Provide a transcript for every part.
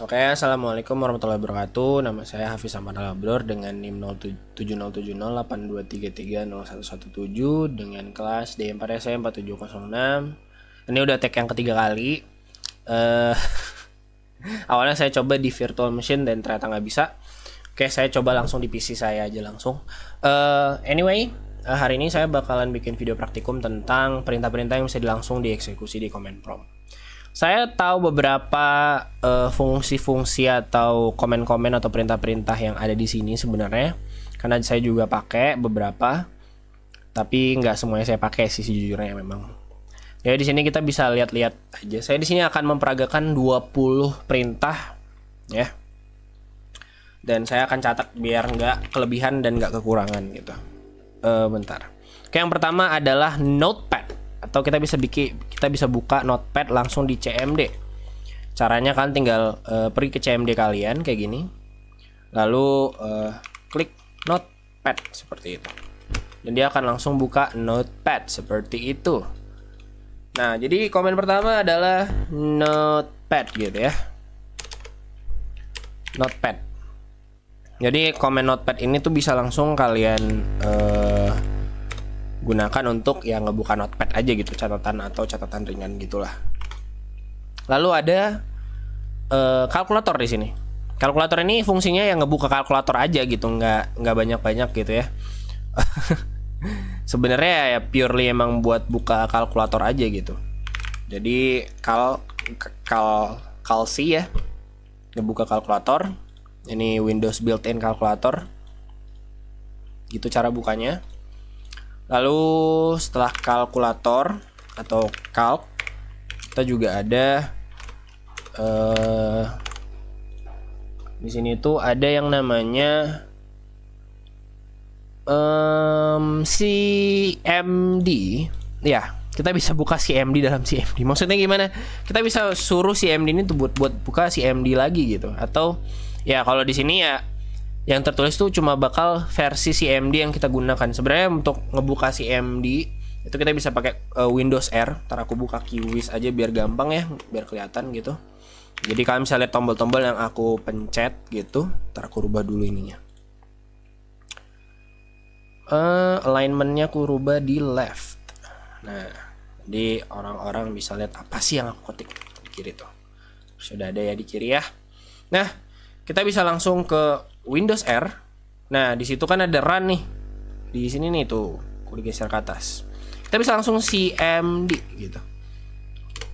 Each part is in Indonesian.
Oke, assalamualaikum warahmatullahi wabarakatuh. Nama saya Hafiz Ahmad Al-Abror dengan NIM 077082330117 dengan kelas D4S 4706. Ini udah tag yang ketiga kali. Awalnya saya coba di virtual machine dan ternyata nggak bisa. Oke, saya coba langsung di PC saya aja langsung. Anyway, hari ini saya bakalan bikin video praktikum tentang perintah-perintah yang bisa langsung dieksekusi di command prompt. Saya tahu beberapa fungsi-fungsi atau komen-komen atau perintah-perintah yang ada di sini sebenarnya, karena saya juga pakai beberapa, tapi nggak semuanya saya pakai sih sejujurnya memang. Ya di sini kita bisa lihat-lihat aja. Saya di sini akan memperagakan 20 perintah, ya. Dan saya akan catat biar nggak kelebihan dan nggak kekurangan gitu. Bentar. Oke, yang pertama adalah Notepad. Atau kita bisa buka Notepad langsung di CMD. Caranya kan tinggal pergi ke CMD kalian kayak gini, lalu klik Notepad seperti itu, dan dia akan langsung buka Notepad seperti itu. Nah, jadi komen pertama adalah Notepad gitu ya, Notepad. Jadi komen Notepad ini tuh bisa langsung kalian gunakan untuk yang ngebuka notepad aja gitu, catatan atau catatan ringan gitulah. Lalu ada kalkulator di sini. Kalkulator ini fungsinya yang ngebuka kalkulator aja gitu, nggak banyak-banyak gitu ya. Sebenarnya ya purely emang buat buka kalkulator aja gitu. Jadi kalsi ya, ngebuka kalkulator. Ini Windows built-in kalkulator. Gitu cara bukanya. Lalu setelah kalkulator atau kalk, kita juga ada di sini tuh ada yang namanya CMD. Ya, kita bisa buka CMD dalam CMD. Maksudnya gimana? Kita bisa suruh CMD ini tuh buat buka CMD lagi gitu. Atau ya kalau di sini ya yang tertulis tuh cuma bakal versi CMD yang kita gunakan. Sebenarnya untuk ngebuka CMD itu kita bisa pakai Windows R. Ntar aku buka Kiwis aja biar gampang ya, biar kelihatan gitu. Jadi kalian bisa lihat tombol-tombol yang aku pencet gitu. Ntar aku rubah dulu ininya. Alignmentnya aku rubah di left. Nah, jadi orang-orang bisa lihat apa sih yang aku ketik di kiri tuh. Sudah ada ya di kiri ya. Nah, kita bisa langsung ke Windows R. Nah, di situ kan ada run nih. Di sini nih tuh, aku digeser ke atas. Kita bisa langsung CMD gitu.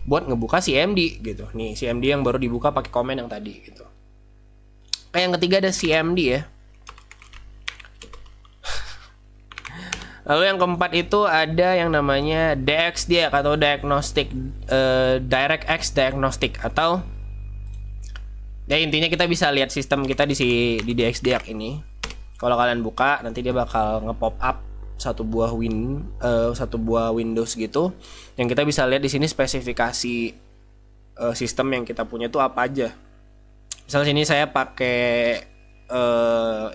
Buat ngebuka CMD gitu. Nih, CMD yang baru dibuka pakai komen yang tadi gitu. Kayak yang ketiga ada CMD ya. Lalu yang keempat itu ada yang namanya DXD atau Diagnostic DirectX Diagnostic, atau ya intinya kita bisa lihat sistem kita di DXDiag ini. Kalau kalian buka nanti dia bakal nge-pop up satu buah Windows gitu, yang kita bisa lihat di sini spesifikasi sistem yang kita punya itu apa aja. Misalnya sini saya pakai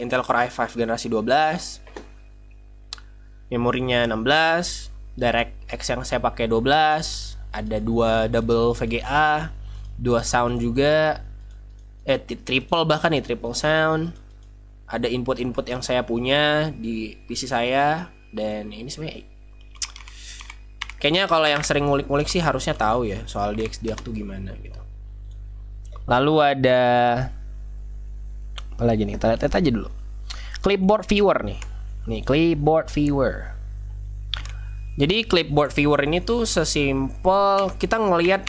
Intel Core i5 generasi 12, memorinya 16, DirectX yang saya pakai 12, ada 2 double VGA, 2 sound juga. Triple bahkan nih, triple sound. Ada input-input yang saya punya di PC saya. Dan ini sebenarnya kayaknya kalau yang sering ngulik-ngulik sih harusnya tahu ya soal DXDiag tuh gimana gitu. Lalu ada apa lagi nih, kita lihat aja dulu. Clipboard viewer nih. Nih, clipboard viewer. Jadi clipboard viewer ini tuh sesimpel kita ngelihat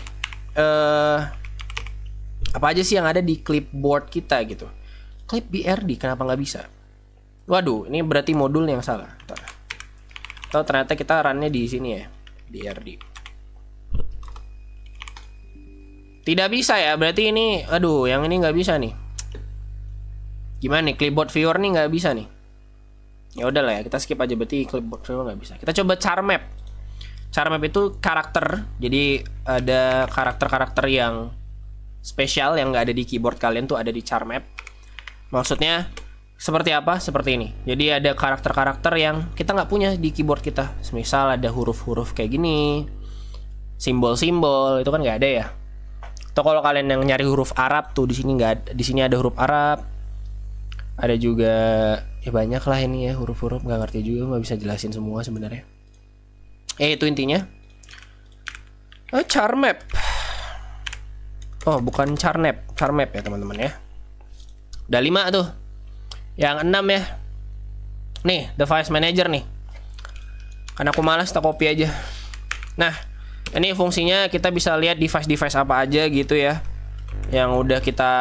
apa aja sih yang ada di clipboard kita gitu. Clip BRD kenapa nggak bisa? Waduh, ini berarti modul yang salah. Atau ternyata kita runnya di sini ya, BRD. Tidak bisa ya, berarti ini, aduh, yang ini nggak bisa nih. Gimana nih, clipboard viewer nih nggak bisa nih. Ya udahlah ya, kita skip aja, berarti clipboard viewer nggak bisa. Kita coba charmap. Charmap itu karakter, jadi ada karakter-karakter yang spesial yang nggak ada di keyboard kalian tuh ada di charmap. Maksudnya seperti apa? Seperti ini. Jadi ada karakter-karakter yang kita nggak punya di keyboard kita. Misal ada huruf-huruf kayak gini, simbol-simbol, itu kan nggak ada ya. Atau kalau kalian yang nyari huruf Arab tuh di sini nggak ada, di sini ada huruf Arab. Ada juga ya banyak lah ini ya huruf-huruf, nggak ngerti juga, nggak bisa jelasin semua sebenarnya. Itu intinya. Charmap. Oh bukan Charmap ya teman-teman ya. Udah 5 tuh. Yang 6 ya. Nih device manager nih. Karena aku malas tak copy aja. Nah ini fungsinya kita bisa lihat device-device apa aja gitu ya, yang udah kita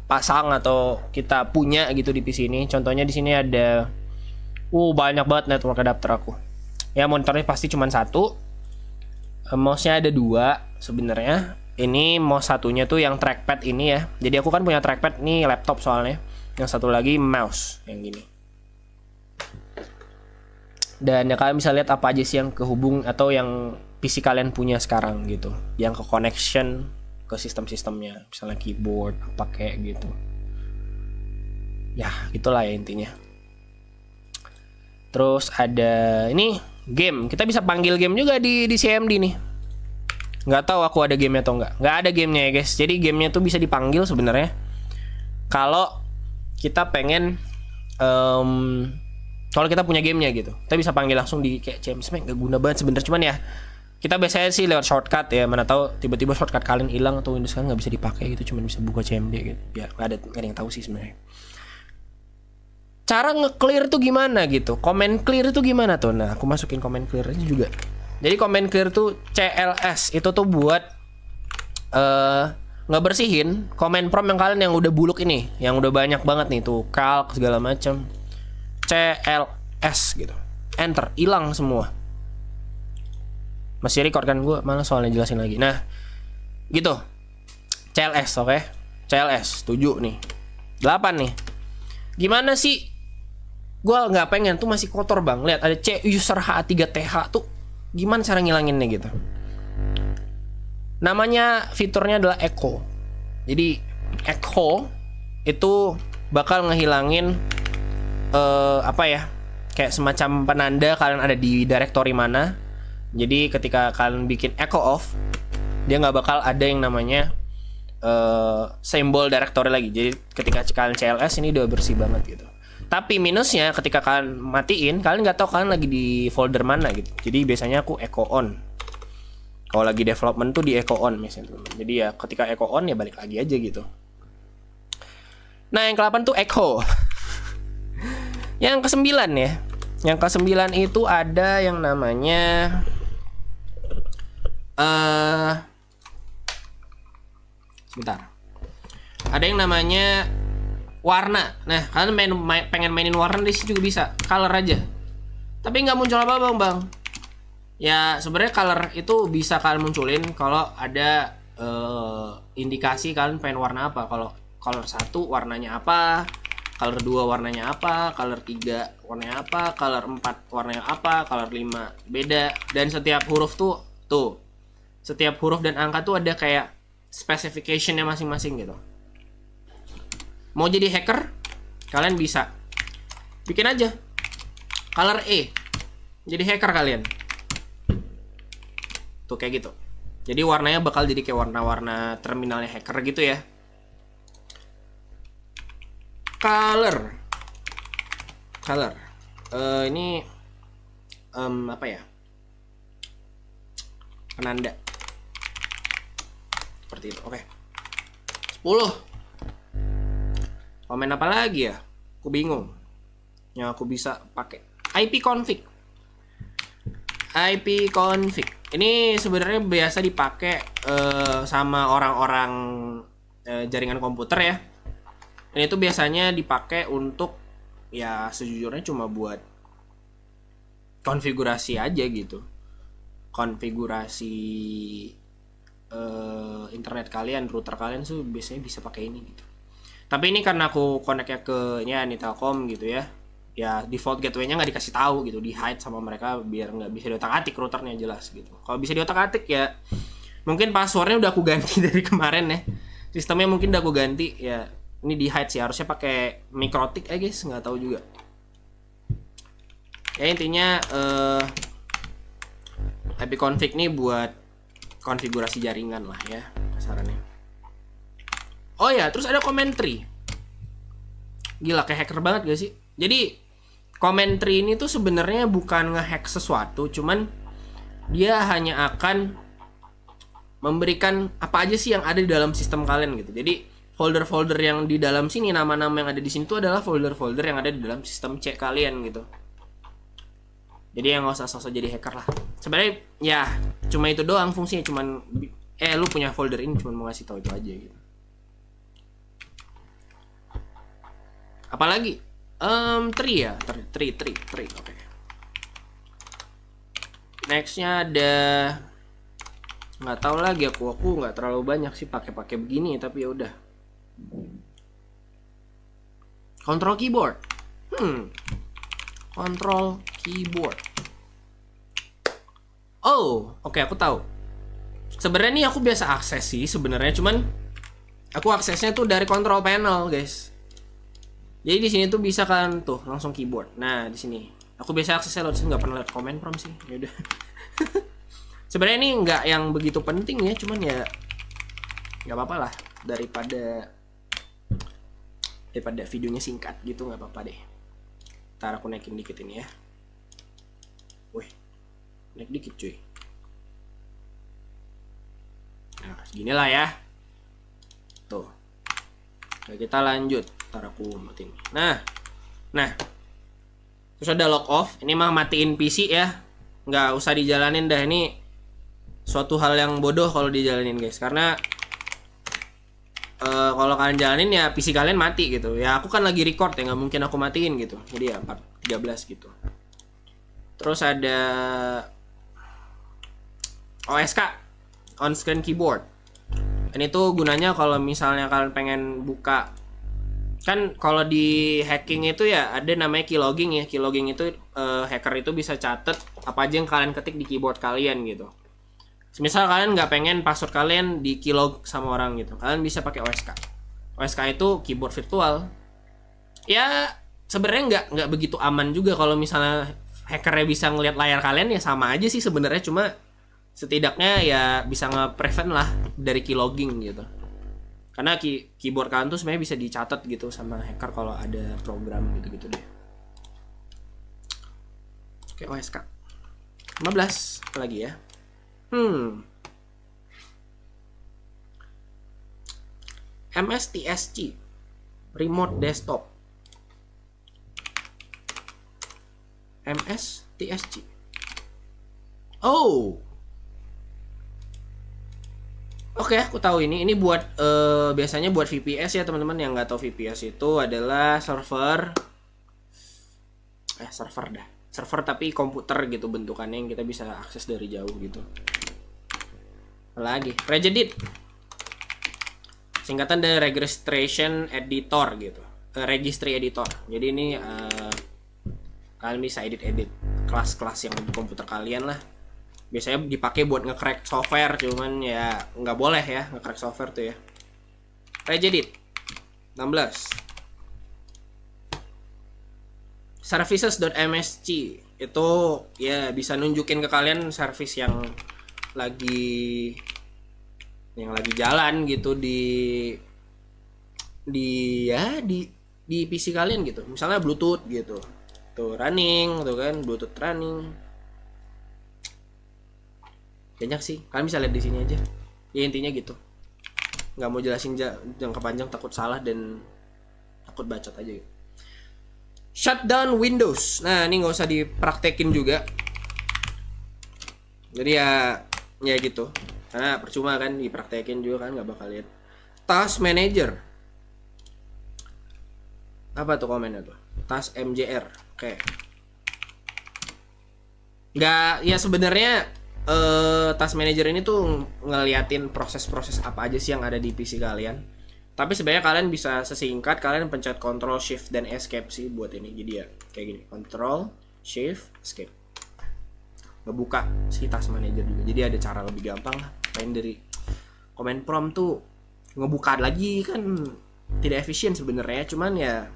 pasang atau kita punya gitu di PC ini. Contohnya di sini ada banyak banget network adapter aku. Ya monitornya pasti cuma 1. Mouse-nya ada 2 sebenarnya. Ini mouse satunya tuh yang trackpad ini ya. Jadi aku kan punya trackpad nih laptop soalnya. Yang satu lagi mouse yang gini. Dan ya kalian bisa lihat apa aja sih yang kehubung atau yang PC kalian punya sekarang gitu, yang ke connection ke sistem-sistemnya, misalnya keyboard apa kayak gitu. Ya gitulah ya intinya. Terus ada ini game, kita bisa panggil game juga di CMD nih. Nggak tahu aku ada gamenya atau nggak ada gamenya ya guys. Jadi gamenya tuh bisa dipanggil sebenarnya kalau kita pengen kalau kita punya gamenya gitu, kita bisa panggil langsung di kayak CMD. Nggak guna banget sebenarnya, cuman ya kita biasanya sih lewat shortcut ya, mana tahu tiba-tiba shortcut kalian hilang atau Windows kalian nggak bisa dipakai gitu, cuma bisa buka CMD gitu. Ya nggak ada yang tahu sih sebenarnya. Cara nge-clear tuh gimana gitu, comment clear tuh gimana tuh. Nah aku masukin comment clear-nya juga. Jadi comment clear tuh CLS itu tuh buat ngebersihin comment prompt yang kalian yang udah buluk ini, yang udah banyak banget nih tuh calc segala macam. CLS gitu, enter, hilang semua. Masih record kan gue, mana soalnya jelasin lagi. Nah gitu, CLS oke. CLS 7 nih, 8 nih. Gimana sih, gue nggak pengen tuh, masih kotor bang. Lihat ada C user H3TH tuh, gimana cara ngilanginnya gitu. Namanya fiturnya adalah echo. Jadi echo itu bakal ngehilangin apa ya, kayak semacam penanda kalian ada di directory mana. Jadi ketika kalian bikin echo off, dia nggak bakal ada yang namanya simbol directory lagi. Jadi ketika kalian CLS ini udah bersih banget gitu. Tapi minusnya ketika kalian matiin, kalian nggak tahu kalian lagi di folder mana gitu. Jadi biasanya aku echo on. Kalau lagi development tuh di echo on misalnya. Jadi ya ketika echo on ya balik lagi aja gitu. Nah yang ke-8 tuh echo. Yang ke-9 ya. Yang ke-9 itu ada yang namanya sebentar. Ada yang namanya warna. Nah, kalian pengen mainin warna di sini juga bisa. Color aja. Tapi nggak muncul apa bang. Ya sebenarnya color itu bisa kalian munculin kalau ada indikasi kalian pengen warna apa. Kalau color 1 warnanya apa, color 2 warnanya apa, color 3 warnanya apa, color 4 warnanya apa, color 5 beda. Dan setiap huruf tuh setiap huruf dan angka tuh ada kayak specification-nya masing-masing gitu. Mau jadi hacker, kalian bisa bikin aja color E, jadi hacker kalian. Tuh kayak gitu. Jadi warnanya bakal jadi kayak warna-warna terminalnya hacker gitu ya. Color. Ini apa ya? Penanda. Seperti itu. Oke. 10. Komen apa lagi ya? Aku bingung. Yang aku bisa pakai IP config. Ini sebenarnya biasa dipakai sama orang-orang jaringan komputer ya. Ini tuh biasanya dipakai untuk ya sejujurnya cuma buat konfigurasi aja gitu. Konfigurasi internet kalian, router kalian tuh biasanya bisa pakai ini gitu. Tapi ini karena aku connect-nya ke ini Telkom gitu ya. Ya default gateway-nya nggak dikasih tahu gitu, di hide sama mereka biar nggak bisa diotak-atik routernya jelas gitu. Kalau bisa diotak-atik ya mungkin passwordnya udah aku ganti dari kemarin ya. Sistemnya mungkin udah aku ganti ya. Ini di hide sih, harusnya pakai MikroTik I guess, nggak tahu juga. Ya intinya IP config nih buat konfigurasi jaringan lah ya kasarannya. Oh ya, terus ada commentary. Gila, kayak hacker banget gak sih? Jadi commentary ini tuh sebenarnya bukan ngehack sesuatu, cuman dia hanya akan memberikan apa aja sih yang ada di dalam sistem kalian gitu. Jadi folder-folder yang di dalam sini, nama-nama yang ada di sini tuh adalah folder-folder yang ada di dalam sistem C kalian gitu. Jadi yang nggak usah sosok jadi hacker lah. Sebenarnya ya cuma itu doang fungsinya, cuman lu punya folder ini cuma mau ngasih tahu itu aja gitu. Apalagi tree ya, tree. Oke. Nextnya ada, nggak tahu lagi aku nggak terlalu banyak sih pakai begini, tapi ya udah. Control keyboard. Control keyboard. Oh, oke, aku tahu. Sebenarnya ini aku biasa akses sih sebenarnya, cuman aku aksesnya tuh dari control panel, guys. Jadi di sini tuh bisa kan tuh langsung keyboard. Nah, di sini aku biasa aksesnya loh, nggak pernah lihat command prompt sih. Ya udah. Sebenarnya ini nggak yang begitu penting ya, cuman ya nggak apa-apa lah daripada videonya singkat gitu, nggak apa-apa deh. Ntar aku naikin dikit ini ya. Wih, naik dikit cuy. Nah, seginilah ya. Tuh. Nah, kita lanjut. Ntar aku matiin. Nah. Terus ada lock off. Ini mah matiin PC ya. Nggak usah dijalanin dah. Ini suatu hal yang bodoh kalau dijalanin guys. Karena kalau kalian jalanin ya PC kalian mati gitu. Ya aku kan lagi record ya, nggak mungkin aku matiin gitu. Jadi ya 4.13 gitu. Terus ada OSK, on screen keyboard. Ini tuh gunanya kalau misalnya kalian pengen buka, kan kalau di hacking itu ya ada namanya keylogging ya. Keylogging itu hacker itu bisa catet apa aja yang kalian ketik di keyboard kalian gitu. Misal kalian nggak pengen password kalian di keylog sama orang gitu, kalian bisa pakai OSK. OSK itu keyboard virtual. Ya sebenarnya nggak begitu aman juga kalau misalnya hackernya bisa ngelihat layar kalian, ya sama aja sih sebenarnya, cuma setidaknya ya bisa nge-prevent lah dari keylogging gitu. Karena keyboard kalian tuh sebenarnya bisa dicatat gitu sama hacker kalau ada program gitu-gitu deh. Oke, OSK 15 apa lagi ya? MSTSC, remote desktop. MSTSC. Oh. Oke, aku tahu ini. Ini buat biasanya buat VPS ya teman-teman. Yang nggak tahu VPS itu adalah server server tapi komputer gitu bentukannya, yang kita bisa akses dari jauh gitu. Lagi Regedit, singkatan dari registration editor gitu, registry editor. Jadi ini kalian bisa edit kelas-kelas yang di komputer kalian lah. Biasanya dipakai buat nge-crack software, cuman ya nggak boleh ya nge-crack software tuh ya. Regedit 16. Services.msc itu ya bisa nunjukin ke kalian service yang lagi jalan gitu di PC kalian gitu. Misalnya Bluetooth gitu. Tuh running tuh kan, Bluetooth running. Banyak sih, kalian bisa lihat di sini aja. Ya intinya gitu. Nggak mau jelasin jangka panjang, takut salah dan takut bacot aja gitu. Shutdown Windows. Nah, ini nggak usah dipraktekin juga. Jadi ya gitu. Karena percuma kan dipraktekin juga kan nggak bakal lihat. Task Manager. Apa tuh komennya tuh? Task MJR. Oke. Nggak, ya sebenarnya Task Manager ini tuh ngeliatin proses-proses apa aja sih yang ada di PC kalian. Tapi sebenarnya kalian bisa sesingkat kalian pencet Ctrl Shift dan Escape sih buat ini. Jadi ya kayak gini, Ctrl Shift Escape. Ngebuka si Task Manager juga. Jadi ada cara lebih gampang lah. Lain dari command prompt tuh ngebuka lagi kan tidak efisien sebenarnya. Cuman ya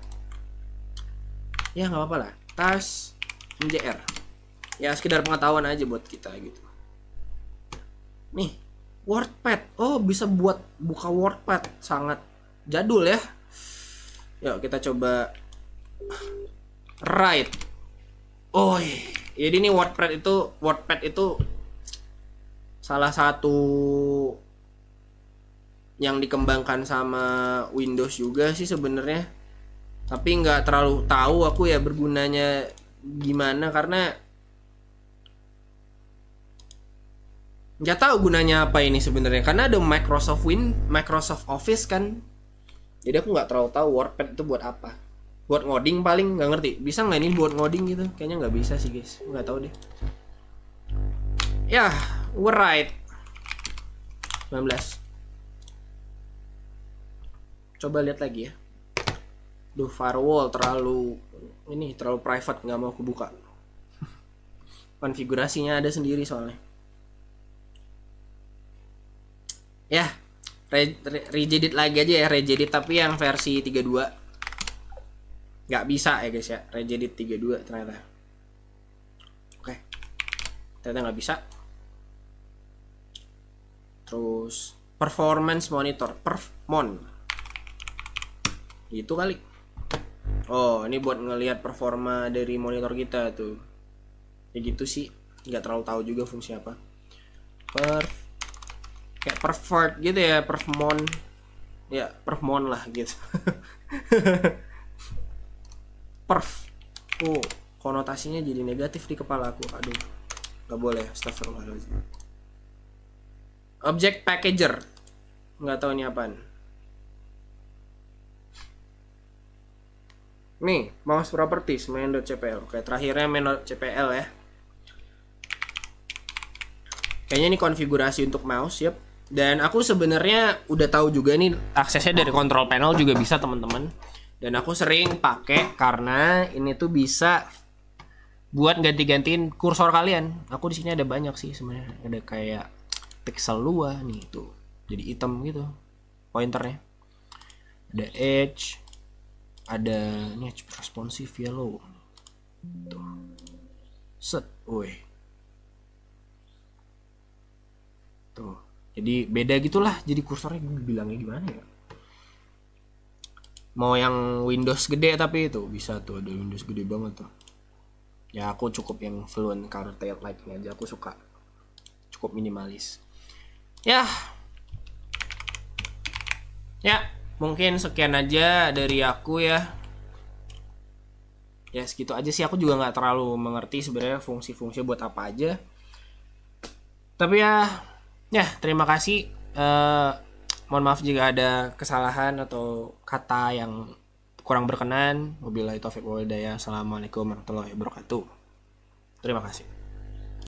nggak apa-apa lah. Task MJR. Ya sekedar pengetahuan aja buat kita gitu. Nih, WordPad. Oh, bisa buat buka WordPad. Sangat jadul ya. Yuk kita coba right. Oh, jadi ini WordPad itu salah satu yang dikembangkan sama Windows juga sih sebenarnya. Tapi nggak terlalu tahu aku ya bergunanya gimana, karena nggak tahu gunanya apa ini sebenarnya, karena ada Microsoft Office kan. Jadi aku nggak terlalu tahu WordPad itu buat apa. Buat ngoding paling, nggak ngerti. Bisa nggak ini buat ngoding gitu? Kayaknya nggak bisa sih guys. Nggak tahu deh. Ya, we're right. 19. Coba lihat lagi ya. Duh, firewall terlalu private, nggak mau aku buka. Konfigurasinya ada sendiri soalnya. Ya, regedit lagi aja ya, regedit tapi yang versi 32. Nggak bisa ya guys ya, regedit 32 ternyata. Oke, ternyata nggak bisa. Terus performance monitor, perfmon itu kali. Oh, ini buat ngelihat performa dari monitor kita tuh. Ya gitu sih, nggak terlalu tahu juga fungsi apa. Kayak pervert gitu ya, perfmon. Ya, perfmon lah gitu. Perf. Oh, konotasinya jadi negatif di kepala aku. Aduh, nggak boleh. Astagfirullahaladzim. Object packager, nggak tahu ini apaan. Nih, mouse properties main.cpl. Oke, terakhirnya main.cpl ya. Kayaknya ini konfigurasi untuk mouse, yep. Dan aku sebenarnya udah tahu juga nih aksesnya dari control panel juga bisa teman-teman. Dan aku sering pakai karena ini tuh bisa buat ganti-gantiin kursor kalian. Aku di sini ada banyak sih sebenarnya. Ada kayak pixel 2 nih tuh. Jadi hitam gitu pointernya. Ada edge, ada ini responsive yellow. Tuh. Set, woi. Tuh. Jadi beda gitulah, jadi kursornya bilangnya gimana ya? Mau yang Windows gede tapi itu bisa tuh, ada Windows gede banget tuh. Ya aku cukup yang Fluent Cartel like ini aja, aku suka. Cukup minimalis. Ya, mungkin sekian aja dari aku ya. Ya segitu aja sih, aku juga nggak terlalu mengerti sebenarnya fungsi-fungsi buat apa aja. Tapi ya terima kasih. Mohon maaf jika ada kesalahan atau kata yang kurang berkenan. Wabillahi taufiq wal hidayah. Assalamualaikum warahmatullahi wabarakatuh. Terima kasih.